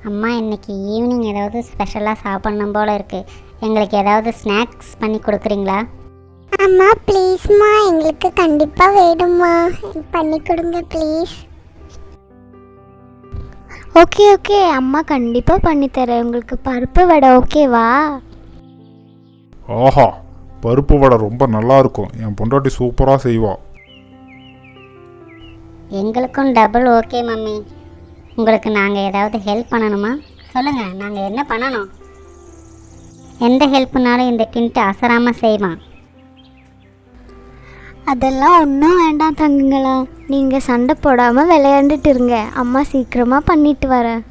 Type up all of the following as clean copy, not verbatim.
அம்மா இன்னைக்கு ஈவினிங் ஏதாவது ஸ்பெஷலாக சாப்பிட்ணும் போல் இருக்குது. எங்களுக்கு ஏதாவது ஸ்நாக்ஸ் பண்ணி கொடுக்குறீங்களா? அம்மா ப்ளீஸ்மா, எங்களுக்கு கண்டிப்பாக வேணும்மா, பண்ணி கொடுங்க ப்ளீஸ். ஓகே ஓகே, அம்மா கண்டிப்பாக பண்ணித்தரேன். உங்களுக்கு பருப்பு வடை ஓகேவா? ஆஹா, பருப்பு வடை ரொம்ப நல்லா இருக்கும். என் பொண்டாட்டி சூப்பராக செய்வா. எங்களுக்கும் டபுள் ஓகே மம்மி. உங்களுக்கு நாங்கள் ஏதாவது ஹெல்ப் பண்ணணுமா? சொல்லுங்கள், நாங்கள் என்ன பண்ணணும்? எந்த ஹெல்ப்புனாலும் இந்த கிண்ட்டு அசராமல் செய்வான். அதெல்லாம் ஒன்றும் வேண்டாம் தங்குங்களா, நீங்கள் சண்டை போடாமல் விளையாண்டுட்டு இருங்க. அம்மா சீக்கிரமாக பண்ணிட்டு வரேன்.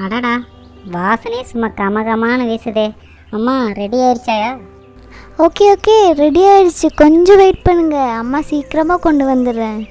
அடடா, வாசனையே சும்மா கமகமான வீசுதே. அம்மா ரெடி ஆயிடுச்சாயா? ஓகே ஓகே, ரெடி ஆயிடுச்சு. கொஞ்சம் வெயிட் பண்ணுங்க, அம்மா சீக்கிரமாக கொண்டு வந்துடுறேன்.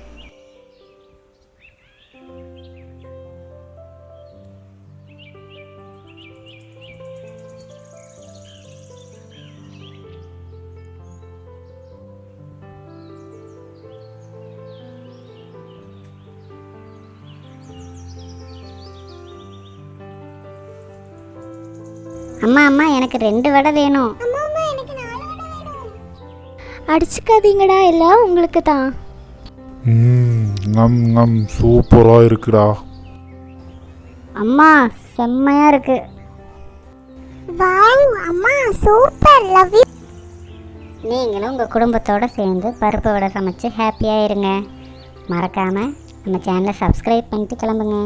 அம்மா அம்மா, எனக்கு 2 வடை வேணும். அம்மா எனக்கு 4 வடை வேணும். அடிச்சுக்காதீங்கடா, எல்லாம் உங்களுக்கு தான். ங்கம் ங்கம், சூப்பராக இருக்குடா. அம்மா செம்மையாக இருக்கு. வாவ் அம்மா, சூப்பர், லவ் யூ. நீங்களும் உங்கள் குடும்பத்தோடு சேர்ந்து பருப்பு வடை சமைச்சு ஹாப்பியாக இருங்க. மறக்காமல் நம்ம சேனலை சப்ஸ்கிரைப் பண்ணிட்டு கிளம்புங்க.